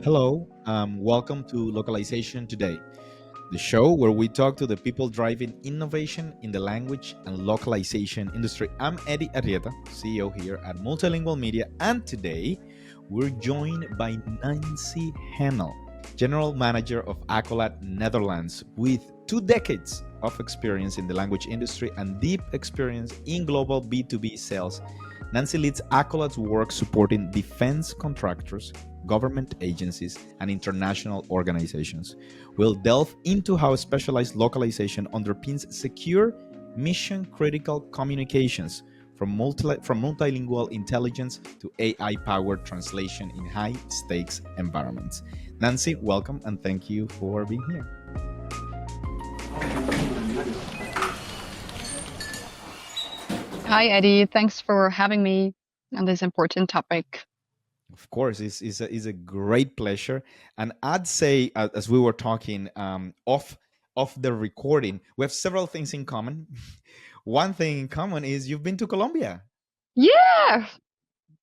Hello, welcome to Localization Today, the show where we talk to the people driving innovation in the language and localization industry. I'm Eddie Arrieta, CEO here at MultiLingual Media, and today we're joined by Nancy Hähnel, General Manager of Acolad Netherlands, with 2 decades of experience in the language industry and deep experience in global B2B sales. Nancy leads Acolad's work supporting defense contractors, government agencies, and international organizations. We'll delve into how specialized localization underpins secure, mission critical communications from multilingual intelligence to AI powered translation in high stakes environments. Nancy, welcome and thank you for being here. Hi, Eddie. Thanks for having me on this important topic. Of course, it's a great pleasure. And I'd say, as we were talking off the recording, we have several things in common. One thing in common is you've been to Colombia. Yeah,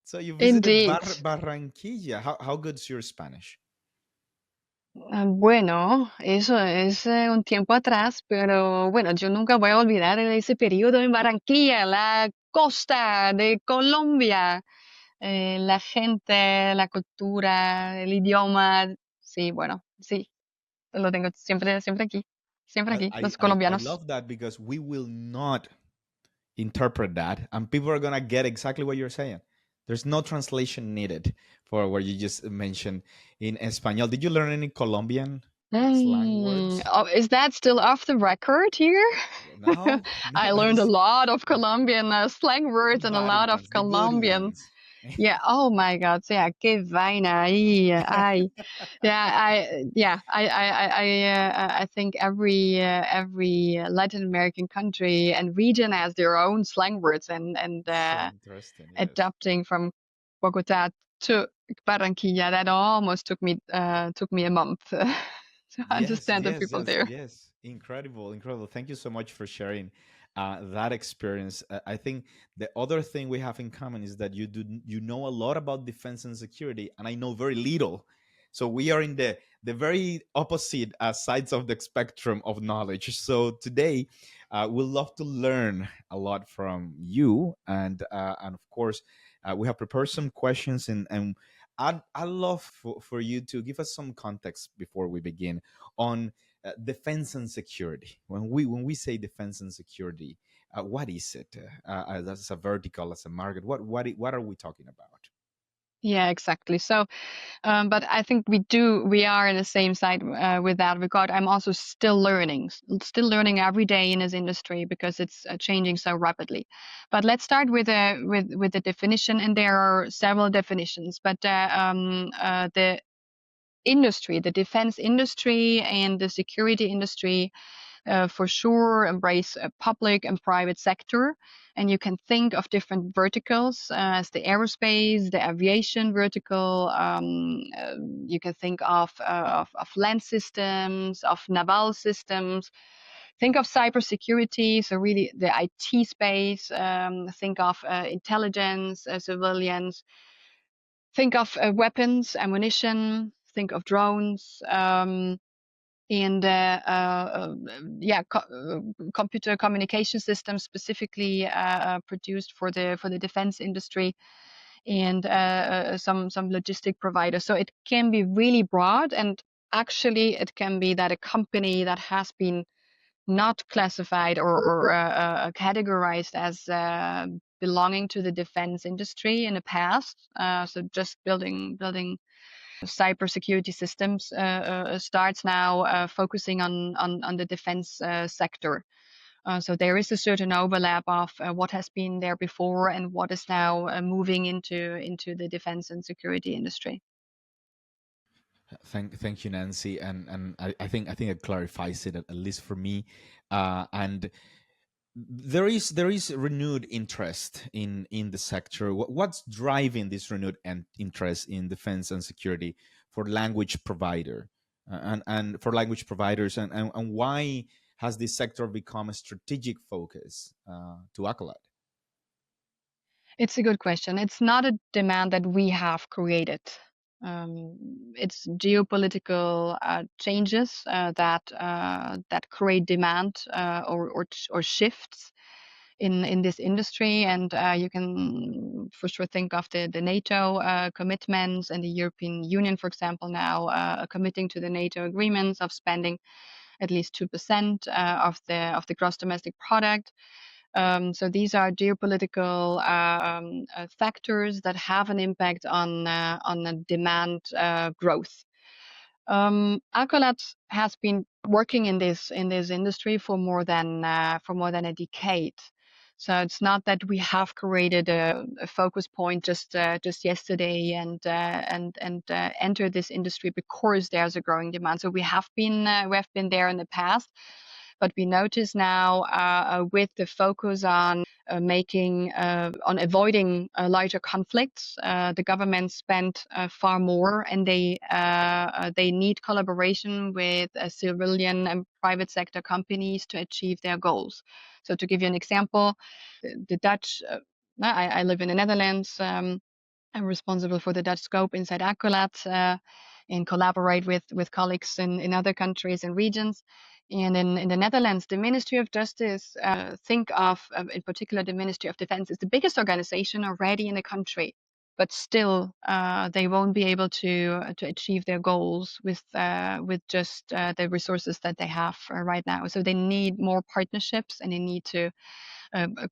So you visited indeed. Barranquilla. How good's your Spanish? Bueno, eso es un tiempo atrás, pero bueno, yo nunca voy a olvidar ese periodo en Barranquilla, la costa de Colombia, la gente, la cultura, el idioma. Sí, bueno, sí, lo tengo siempre aquí, los I colombianos. love that because we will not interpret that, and people are gonna get exactly what you're saying. There's no translation needed for what you just mentioned in Espanol. Did you learn any Colombian slang words? Oh, is that still off the record here? No, I no, that learned a is lot of Colombian slang words and a bad lot of ones, the good Colombian. ones. Yeah. Oh my God. So, yeah. Qué vaina. Ay. Yeah. I think every Latin American country and region has their own slang words and So interesting, yes. adapting from Bogota to Barranquilla, that almost took me a month to Yes, understand the yes, people yes, there. yes. Incredible, incredible. Thank you so much for sharing that experience. I think the other thing we have in common is that you know a lot about defense and security, and I know very little. So we are in the very opposite sides of the spectrum of knowledge. So today, we'll love to learn a lot from you, and of course, we have prepared some questions, and I'd love for you to give us some context before we begin on defense and security. When we say defense and security, what is it? As a vertical, as a market, what are we talking about? Yeah, exactly. So, but I think we are in the same side with that regard. I'm also still learning every day in this industry because it's changing so rapidly. But let's start with the definition, and there are several definitions. But the industry, the defense industry, and the security industry for sure embrace a public and private sector. And you can think of different verticals as the aerospace, the aviation vertical. You can think of land systems, of naval systems. Think of cybersecurity, so really the IT space. Think of intelligence, civilians. Think of weapons, ammunition. Think of drones. And computer communication systems specifically produced for the defense industry, and some logistic providers. So it can be really broad, and actually it can be that a company that has been not classified or categorized as belonging to the defense industry in the past, so just building cybersecurity systems starts now focusing on the defense sector. So there is a certain overlap of what has been there before and what is now moving into the defense and security industry. Thank you, Nancy, and I think it clarifies it at least for me, and there is renewed interest in the sector. What's driving this renewed interest in defense and security for language provider and for language providers, and why has this sector become a strategic focus to Accolade? It's a good question. It's not a demand that we have created. It's geopolitical changes that create demand or shifts in this industry, and you can for sure think of the NATO commitments, and the European Union, for example, now committing to the NATO agreements of spending at least 2% of the gross domestic product. So these are geopolitical factors that have an impact on the demand growth. Acolad has been working in this industry for more than a decade. So it's not that we have created a focus point just yesterday and entered this industry because there's a growing demand. So we have been there in the past, but we notice now with the focus on on avoiding larger conflicts, the government spent far more, and they need collaboration with civilian and private sector companies to achieve their goals. So to give you an example, the Dutch. I live in the Netherlands. I'm responsible for the Dutch scope inside Acolad, and collaborate with colleagues in other countries and regions. And in the Netherlands, the Ministry of Justice, think of in particular the Ministry of Defense, is the biggest organization already in the country, but still they won't be able to achieve their goals with just the resources that they have right now. So they need more partnerships, and they need to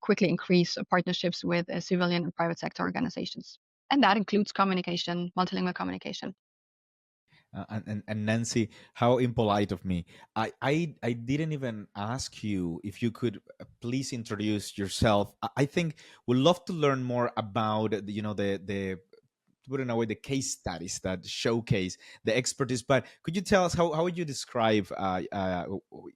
quickly increase partnerships with civilian and private sector organizations. And that includes communication, multilingual communication. And Nancy, how impolite of me. I didn't even ask you if you could please introduce yourself. I think we'd love to learn more about the to put in a way the case studies that showcase the expertise. But could you tell us how would you describe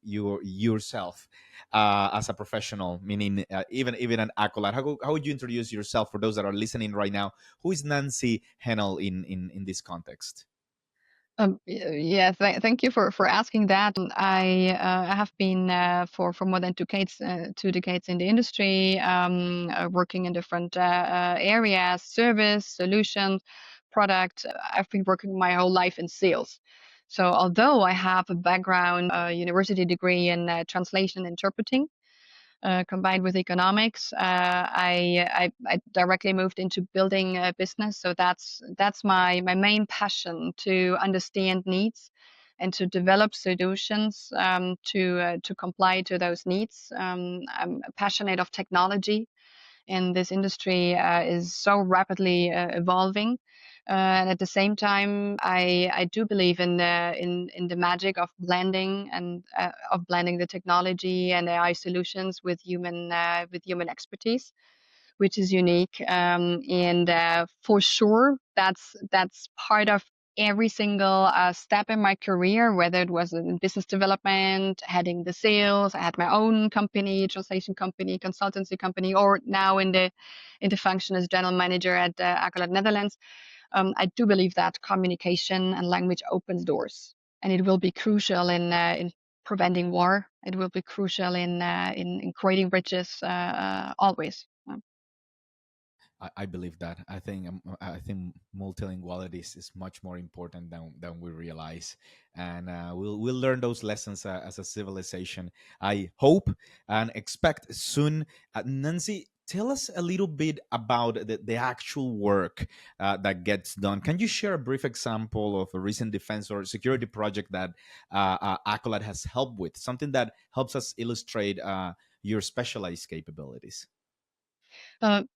yourself as a professional, meaning even an Acolad? How would you introduce yourself for those that are listening right now? Who is Nancy Hähnel in this context? Yeah, thank you for asking that. I have been for more than 2 decades, 2 decades in the industry, working in different areas: service, solutions, product. I've been working my whole life in sales. So although I have a background, university degree in translation and interpreting, combined with economics, I directly moved into building a business. So that's my main passion, to understand needs and to develop solutions to comply to those needs. I'm passionate of technology, and this industry is so rapidly evolving. And at the same time, I do believe in the magic of blending the technology and AI solutions with human expertise, which is unique. And for sure, that's part of every single step in my career, whether it was in business development, heading the sales. I had my own company, translation company, consultancy company, or now in the function as general manager at Acolad Netherlands. I do believe that communication and language opens doors, and it will be crucial in preventing war. It will be crucial in creating bridges always. I believe that. I think multilinguality is much more important than we realize, and we'll learn those lessons as a civilization. I hope and expect soon. Nancy, tell us a little bit about the actual work that gets done. Can you share a brief example of a recent defense or security project that Acolad has helped with? Something that helps us illustrate your specialized capabilities.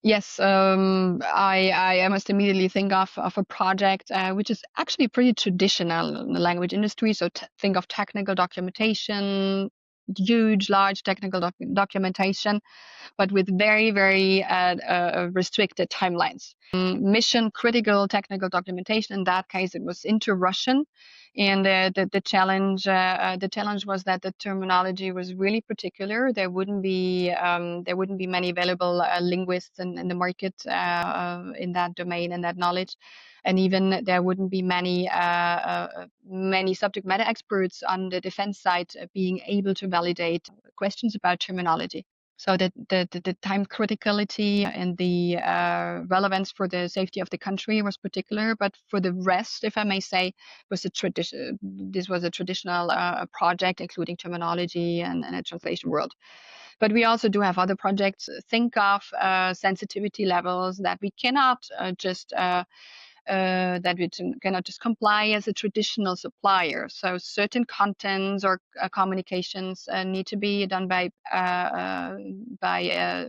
Yes, I must immediately think of a project which is actually pretty traditional in the language industry. So think of technical documentation, huge, large technical documentation, but with very, very restricted timelines. Mission critical technical documentation. In that case, it was into Russian, and the challenge was that the terminology was really particular. There wouldn't be many available linguists in the market in that domain and that knowledge, and even there wouldn't be many subject matter experts on the defense side being able to validate questions about terminology. So the time criticality and the relevance for the safety of the country was particular, but for the rest, if I may say, was a tradition. This was a traditional project, including terminology and a translation world. But we also do have other projects. Think of sensitivity levels that we cannot just cannot just comply as a traditional supplier. So certain contents or communications need to be done by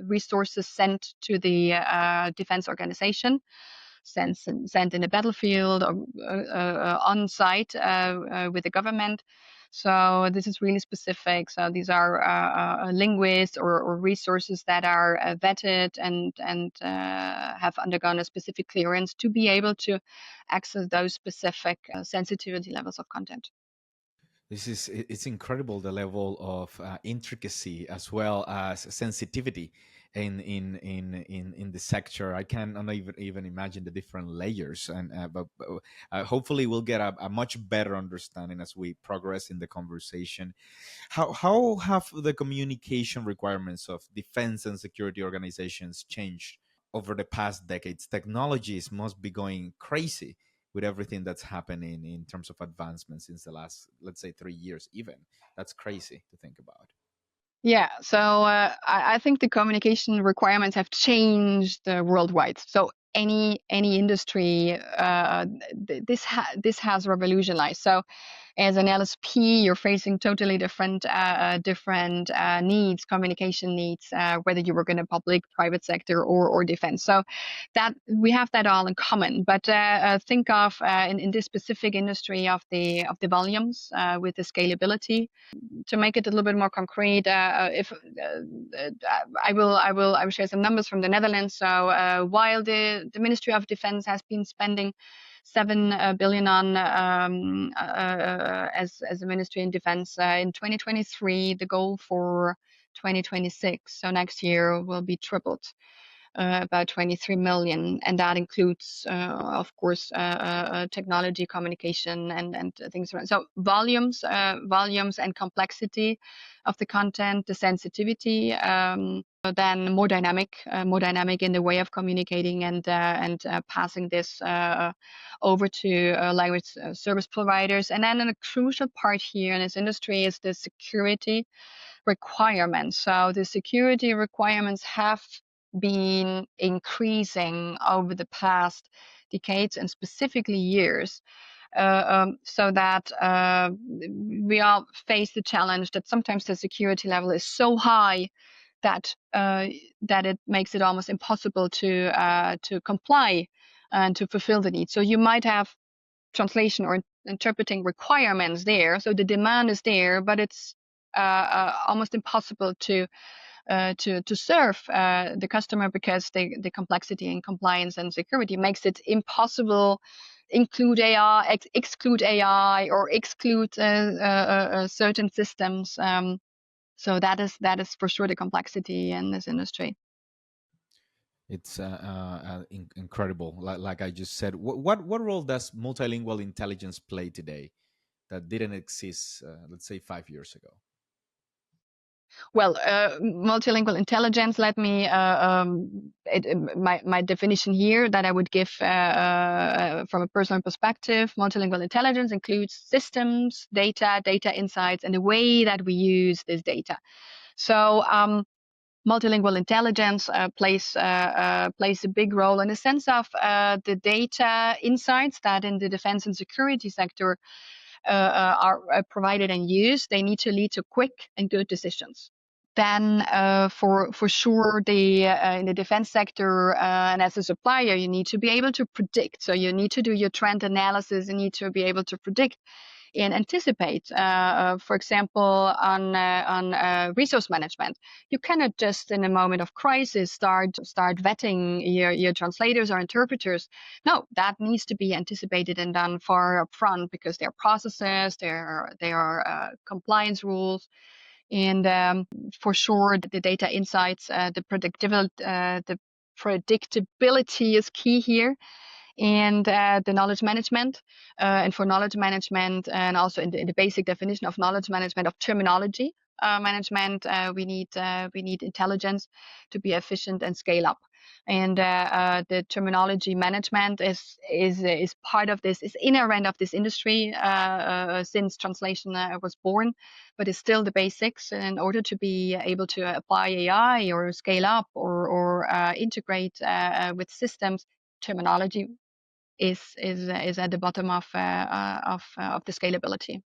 resources sent to the defense organization, sent in the battlefield or on site with the government. So this is really specific. So these are linguists or resources that are vetted and have undergone a specific clearance to be able to access those specific sensitivity levels of content. It's incredible, the level of intricacy as well as sensitivity in the sector. I cannot even imagine the different layers, and but hopefully we'll get a much better understanding as we progress in the conversation. How have the communication requirements of defense and security organizations changed over the past decades? Technologies must be going crazy with everything that's happening in terms of advancement since the last, let's say, 3 years even. That's crazy to think about. Yeah, so I think the communication requirements have changed worldwide. So any industry, this has revolutionized. So as an LSP, you're facing totally different needs, communication needs, whether you work in a public, private sector, or defense. So that we have that all in common. But think of in this specific industry of the volumes with the scalability. To make it a little bit more concrete, if I will share some numbers from the Netherlands. So while the Ministry of Defense has been spending 7 billion on as a ministry in defense in 2023, the goal for 2026, so next year, will be tripled. About 23 million, and that includes, of course, technology, communication, and things around. So volumes and complexity of the content, the sensitivity, then more dynamic in the way of communicating and passing this over to language service providers. And then a crucial part here in this industry is the security requirements. So the security requirements have been increasing over the past decades and specifically years. So that we all face the challenge that sometimes the security level is so high that it makes it almost impossible to comply and to fulfill the need. So you might have translation or interpreting requirements there. So the demand is there, but it's almost impossible to serve the customer because the complexity and compliance and security makes it impossible include AI, exclude AI, or exclude certain systems. So that is for sure the complexity in this industry. It's incredible. Like I just said, what role does multilingual intelligence play today that didn't exist, let's say, 5 years ago? Well, multilingual intelligence. Let me my definition here that I would give from a personal perspective. Multilingual intelligence includes systems, data insights, and the way that we use this data. So multilingual intelligence plays a big role in the sense of the data insights that in the defense and security sector are provided and used. They need to lead to quick and good decisions. Then for sure in the defense sector and as a supplier, you need to be able to predict. So you need to do your trend analysis. You need to be able to predict and anticipate. For example, on resource management, you cannot just in a moment of crisis start vetting your translators or interpreters. No, that needs to be anticipated and done far upfront because there are processes, there are compliance rules. And for sure, the data insights, the predictability is key here, and the knowledge management. And for knowledge management, and also in the basic definition of knowledge management of terminology, management. We need intelligence to be efficient and scale up. And the terminology management is part of this, is inherent of this industry since translation was born, but it's still the basics. In order to be able to apply AI or scale up or integrate with systems, terminology is at the bottom of the scalability.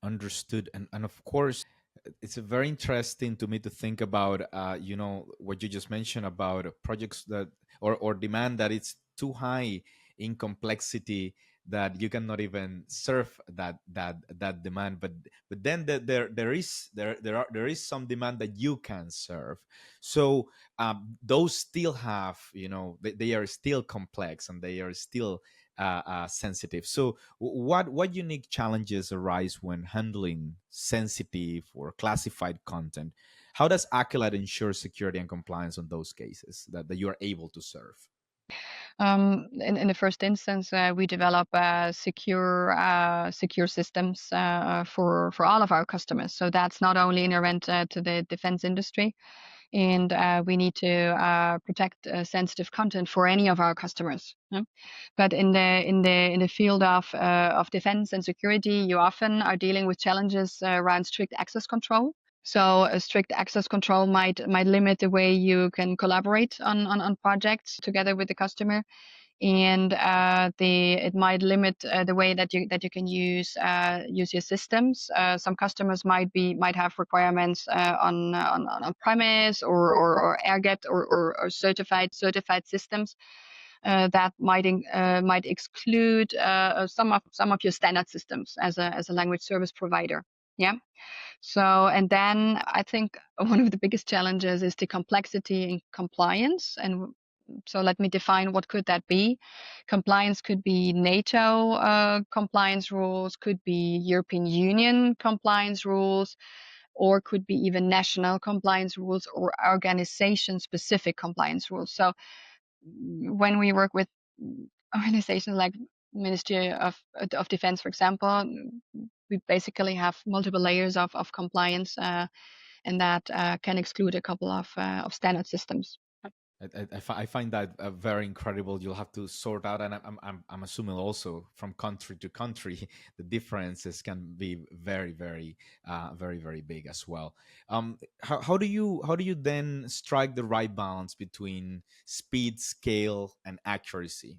Understood. And of course, it's a very interesting to me to think about what you just mentioned about projects that or demand that it's too high in complexity that you cannot even serve that demand. But then there is some demand that you can serve. So those still have, they are still complex and they are still sensitive. So what unique challenges arise when handling sensitive or classified content? How does Acolad ensure security and compliance on those cases that you are able to serve? In the first instance, we develop secure systems for all of our customers. So that's not only inherent to the defense industry, and we need to protect sensitive content for any of our customers. Yeah? But in the field of defense and security, you often are dealing with challenges around strict access control. So a strict access control might limit the way you can collaborate on projects together with the customer, and it might limit the way that you can use your systems. Some customers might have requirements on premise or air-gapped or certified systems that might exclude some of your standard systems as a language service provider. Yeah. So, and then I think one of the biggest challenges is the complexity in compliance. And so let me define what could that be. Compliance could be NATO compliance rules, could be European Union compliance rules, or could be even national compliance rules or organization specific compliance rules. So when we work with organizations like Ministry of Defense, for example, we basically have multiple layers of compliance, and that can exclude a couple of standard systems. I find that very incredible. You'll have to sort out, and I'm assuming also from country to country, the differences can be very, very big as well. How do you then strike the right balance between speed, scale, and accuracy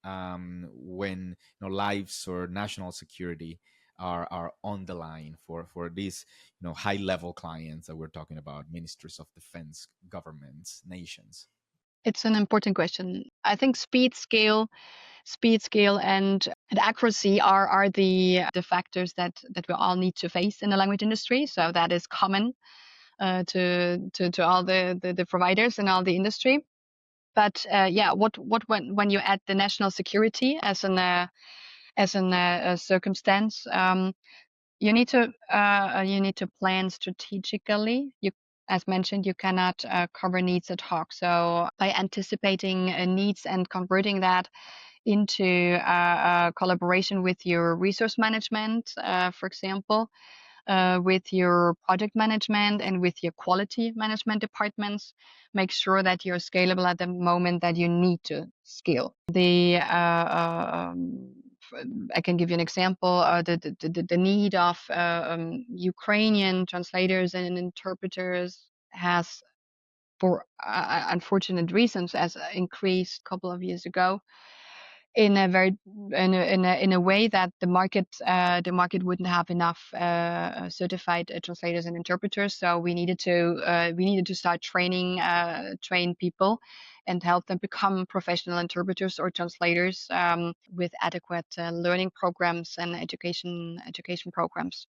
when lives or national security are on the line for these high level clients that we're talking about, ministries of defense, governments, nations? It's an important question. I think speed, scale, and accuracy are the factors that we all need to face in the language industry. So that is common to all the providers in all the industry. But yeah, what when you add the national security as a circumstance, you need to plan strategically. As mentioned, you cannot cover needs ad hoc. So by anticipating needs and converting that into collaboration with your resource management, for example, with your project management and with your quality management departments, make sure that you're scalable at the moment that you need to scale. I can give you an example. The need of Ukrainian translators and interpreters has, for unfortunate reasons, has increased a couple of years ago in a very in a way that the market wouldn't have enough certified translators and interpreters. So we needed to start train people and help them become professional interpreters or translators with adequate learning programs and education programs.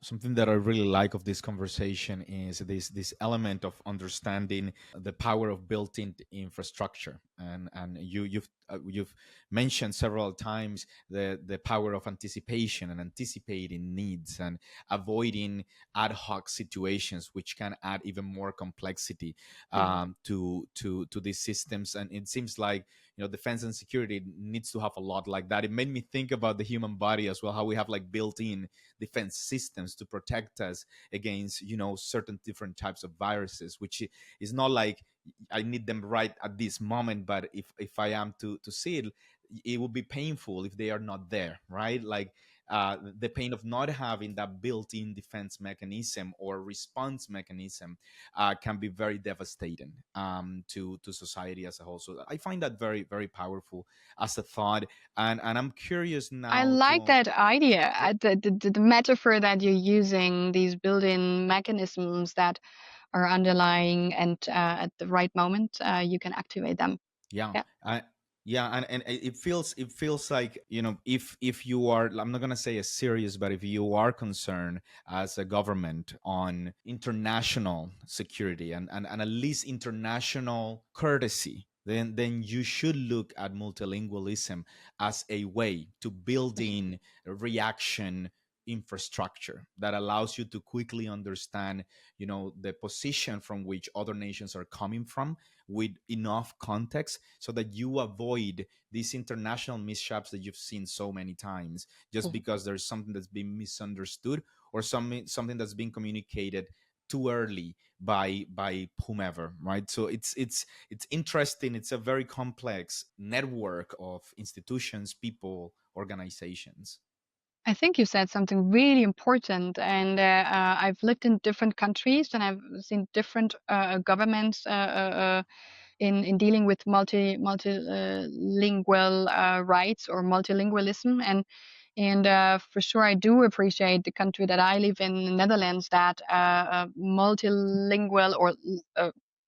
Something that I really like of this conversation is this element of understanding the power of built-in infrastructure, and you've you've mentioned several times the power of anticipation and anticipating needs and avoiding ad hoc situations, which can add even more complexity to these systems. And it seems like, defense and security needs to have a lot like that. It made me think about the human body as well, how we have like built-in defense systems to protect us against, certain different types of viruses, which is not like I need them right at this moment, but if I am to see it, it will be painful if they are not there, right? Like the pain of not having that built-in defense mechanism or response mechanism can be very devastating to society as a whole. So I find that very, very powerful as a thought, and I'm curious I now like to. that idea. Yeah. The metaphor that you're using, these built-in mechanisms that are underlying, and at the right moment, you can activate them. Yeah, Yeah. yeah, and it feels like, if you are, I'm not gonna say a serious, but if you are concerned as a government on international security and at least international courtesy, then you should look at multilingualism as a way to build in a reaction infrastructure that allows you to quickly understand, the position from which other nations are coming from with enough context so that you avoid these international mishaps that you've seen so many times just Mhm. because there's something that's been misunderstood or something that's been communicated too early by whomever, right? So it's interesting. It's a very complex network of institutions, people, organizations. I think you said something really important, and I've lived in different countries, and I've seen different governments in dealing with multilingual rights or multilingualism, and for sure I do appreciate the country that I live in, the Netherlands, that multilingual or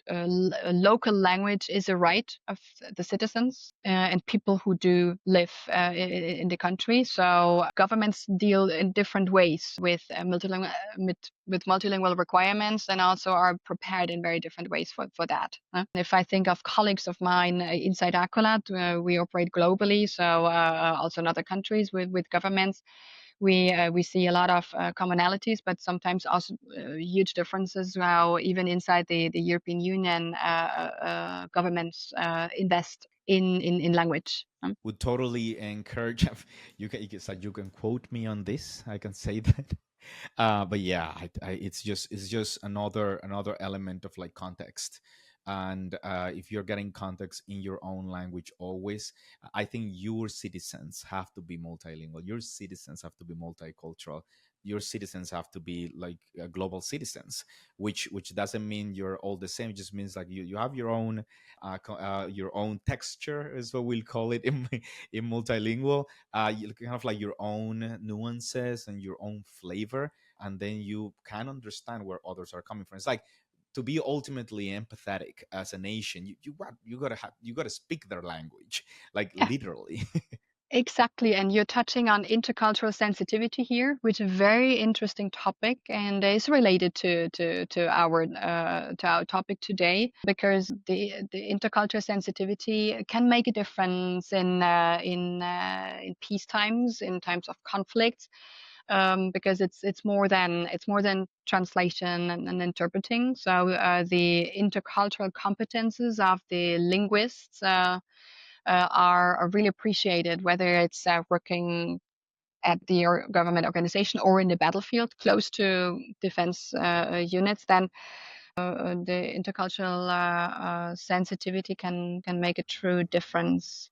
a local language is a right of the citizens and people who do live in the country. So governments deal in different ways with with multilingual requirements, and also are prepared in very different ways for that. If I think of colleagues of mine inside Acolad, we operate globally, so also in other countries with governments. We see a lot of commonalities, but sometimes also huge differences. How even inside the European Union, governments invest in language. Would totally encourage. You can quote me on this. I can say that. But yeah, it's just another element of like context. And if you're getting context in your own language always, I think your citizens have to be multilingual. Your citizens have to be multicultural. Your citizens have to be like global citizens, which doesn't mean you're all the same. It just means like you have your own texture, is what we'll call it in multilingual. You kind of like your own nuances and your own flavor, and then you can understand where others are coming from. It's like to be ultimately empathetic as a nation, you gotta speak their language, like Yeah. literally. Exactly, and you're touching on intercultural sensitivity here, which is a very interesting topic, and is related to our topic today, because the intercultural sensitivity can make a difference in peace times, in times of conflict, because it's more than translation and interpreting. So the intercultural competences of the linguists. Are really appreciated, whether it's working at the government organization or in the battlefield close to defense units. Then the intercultural sensitivity can make a true difference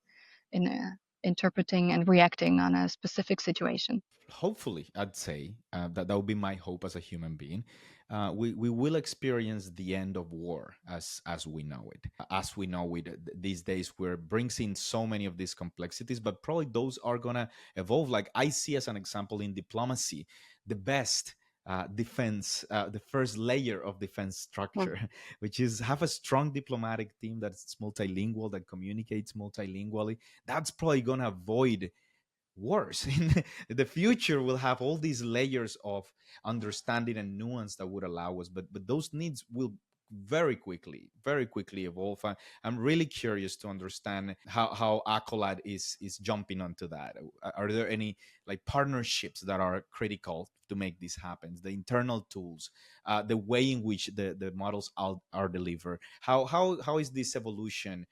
in interpreting and reacting on a specific situation. Hopefully, I'd say that would be my hope as a human being. We will experience the end of war as we know it. As we know it these days, where brings in so many of these complexities, but probably those are gonna evolve. Like I see as an example in diplomacy, the best defense, the first layer of defense Mm. structure, which is have a strong diplomatic team that's multilingual, that communicates multilingually. That's probably gonna avoid worse. In the future we'll have all these layers of understanding and nuance that would allow us, but those needs will very quickly evolve. I'm really curious to understand how Acolad is jumping onto that. Are there any like partnerships that are critical to make this happen? The internal tools, the way in which the models are delivered. How is this evolution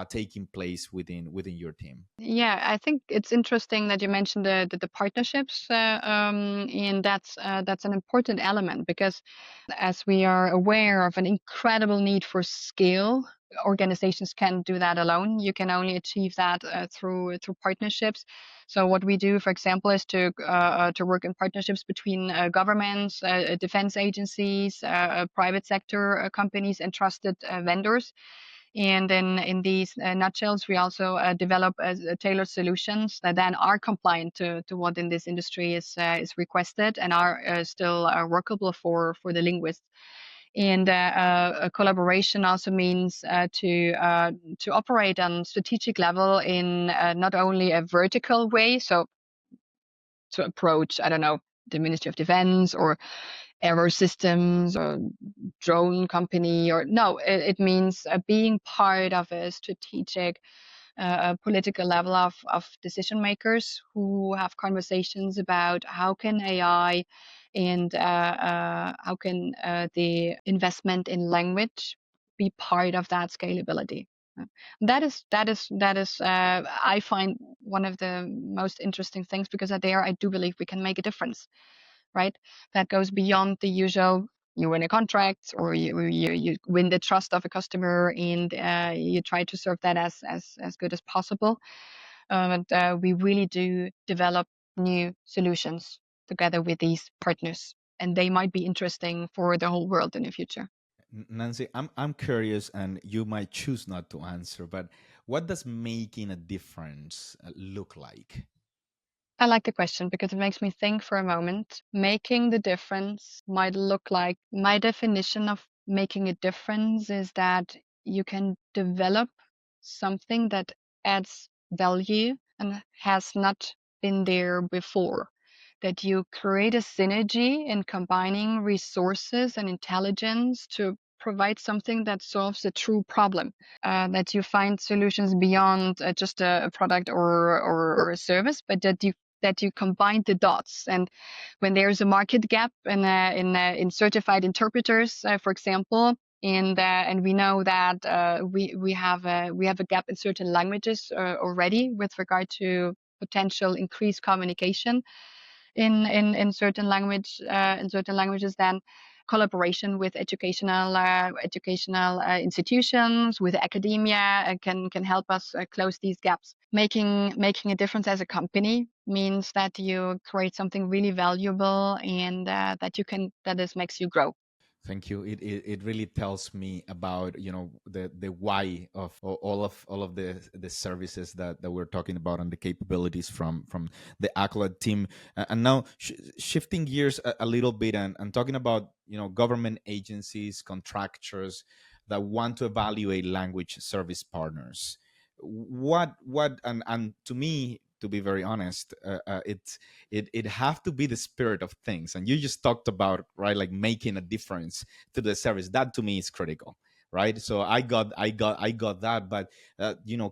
taking place within your team? Yeah, I think it's interesting that you mentioned the partnerships, and that's an important element because as we are aware of an incredible need for scale, organizations can't do that alone. You can only achieve that through partnerships. So what we do, for example, is to work in partnerships between governments, defense agencies, private sector companies, and trusted vendors. And in these nutshells, we also develop tailored solutions that then are compliant to what in this industry is requested and are still workable for the linguists. And a collaboration also means to operate on strategic level in not only a vertical way, so to approach, I don't know, the Ministry of Defense or aero systems or drone company, or no, it means being part of a strategic political level of decision makers who have conversations about how can AI and how can the investment in language be part of that scalability. Uh, that is I find one of the most interesting things because there I do believe we can make a difference, right? That goes beyond the usual. You win a contract, or you win the trust of a customer, and you try to serve that as good as possible. And we really do develop new solutions together with these partners, and they might be interesting for the whole world in the future. Nancy, I'm curious, and you might choose not to answer, but what does making a difference look like? I like the question because it makes me think for a moment. Making the difference might look like my definition of making a difference is that you can develop something that adds value and has not been there before. That you create a synergy in combining resources and intelligence to provide something that solves a true problem, that you find solutions beyond just a product or a service, but that you combine the dots. And when there's a market gap in certified interpreters, for example, and we know that we have a gap in certain languages already with regard to potential increased communication in certain languages, then collaboration with educational institutions, with academia, can help us close these gaps. Making a difference as a company means that you create something really valuable, and that this makes you grow. Thank you. It really tells me about the why of all of the services that we're talking about and the capabilities from the Acolad team. And now shifting gears a little bit and talking about government agencies, contractors that want to evaluate language service partners. What and to me, to be very honest, it have to be the spirit of things, and you just talked about, right, like making a difference to the service. That to me is critical, right? So I got that. But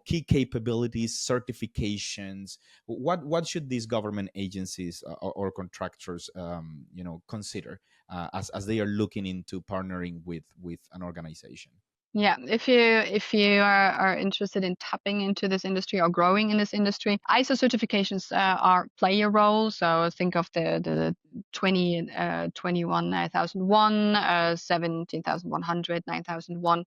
key capabilities, certifications, what should these government agencies or contractors consider as they are looking into partnering with an organization? Yeah, if you are interested in tapping into this industry or growing in this industry, ISO certifications are play a role. So think of the 21,001, 17,100, 9,001.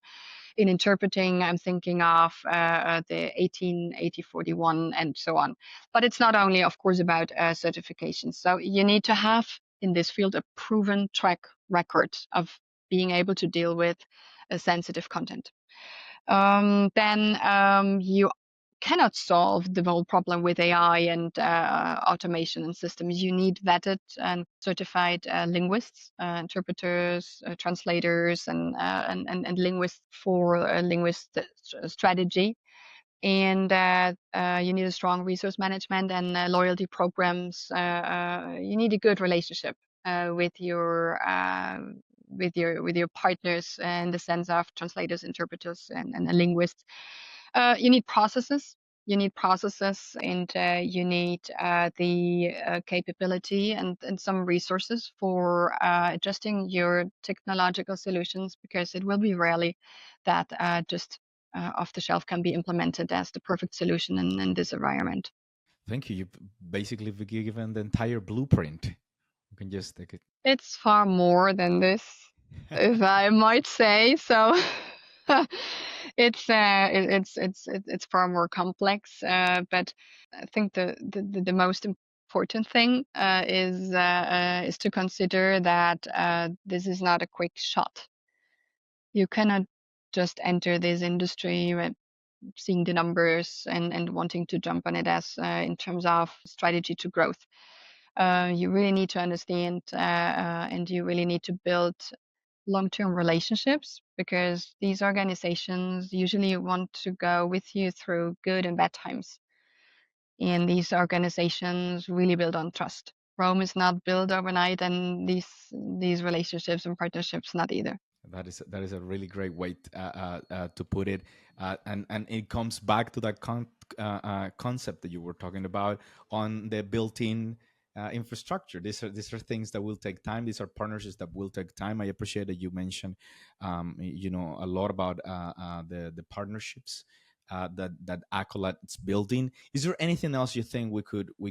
In interpreting, I'm thinking of the 18,8041 and so on. But it's not only, of course, about certifications. So you need to have in this field a proven track record of being able to deal with sensitive content. Then you cannot solve the whole problem with AI and automation and systems. You need vetted and certified linguists, interpreters, translators, and linguists for linguist strategy. And you need a strong resource management and loyalty programs. You need a good relationship with your your partners in the sense of translators, interpreters, and linguists. You need processes. You need processes, and you need the capability and some resources for adjusting your technological solutions, because it will be rarely that just off the shelf can be implemented as the perfect solution in this environment. Thank you. You basically given the entire blueprint. You can just take it. It's far more than this, if I might say so. It's far more complex, but I think the most important thing is to consider that this is not a quick shot. You cannot just enter this industry seeing the numbers and wanting to jump on it as in terms of strategy to growth. You really need to understand and you really need to build long-term relationships, because these organizations usually want to go with you through good and bad times. And these organizations really build on trust. Rome is not built overnight, and these relationships and partnerships not either. That is a really great way to put it, and it comes back to that concept that you were talking about on the built-in infrastructure. These are things that will take time. These are partnerships that will take time. I appreciate that you mentioned, a lot about the partnerships that Acolad is building. Is there anything else you think we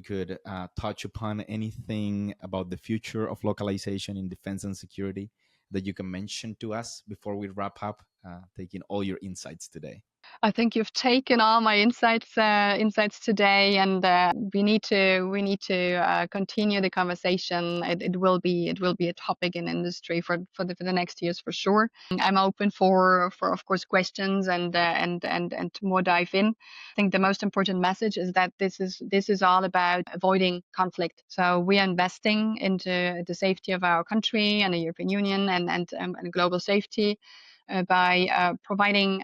could touch upon? Anything about the future of localization in defense and security that you can mention to us before we wrap up, taking all your insights today? I think you've taken all my insights today, and we need to continue the conversation. It will be a topic in industry for the next years for sure. I'm open for of course questions and more dive in. I think the most important message is that this is all about avoiding conflict. So we are investing into the safety of our country and the European Union and global safety by providing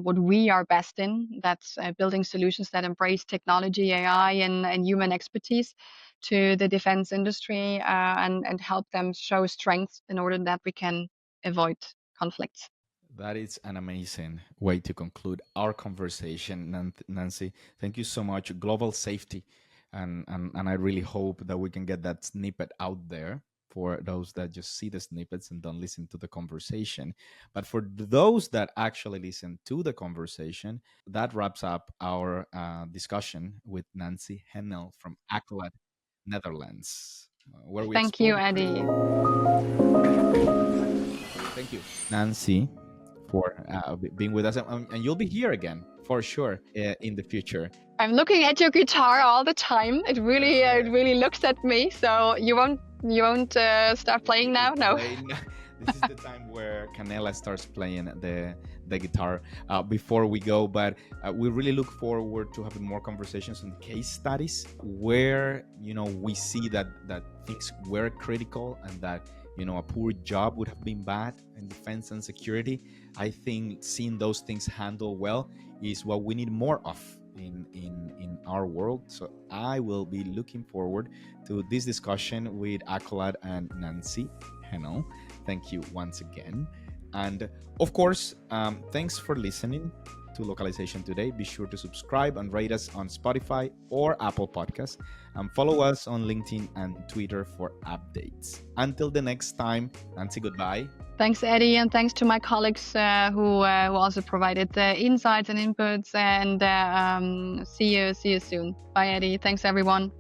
what we are best in. That's building solutions that embrace technology, AI, and human expertise to the defense industry and help them show strength in order that we can avoid conflicts. That is an amazing way to conclude our conversation, Nancy. Thank you so much. Global safety, and I really hope that we can get that snippet out there for those that just see the snippets and don't listen to the conversation. But for those that actually listen to the conversation, that wraps up our discussion with Nancy Hähnel from Acolad, Netherlands, where we Thank you, explored. Eddie. Thank you, Nancy, for being with us, and you'll be here again for sure in the future. I'm looking at your guitar all the time. It really looks at me. So you won't start playing now? No. This is the time where Canela starts playing the guitar before we go. But we really look forward to having more conversations on case studies where we see that things were critical and that a poor job would have been bad in defense and security. I think seeing those things handled well is what we need more of in our world. So I will be looking forward to this discussion with Acolad and Nancy Hähnel. Thank you once again. And of course, thanks for listening to Localization today. Be sure to subscribe and rate us on Spotify or Apple Podcasts, and follow us on LinkedIn and Twitter for updates. Until the next time, Nancy, goodbye. Thanks, Eddie, and thanks to my colleagues who also provided the insights and inputs. And see you soon. Bye, Eddie. Thanks, everyone.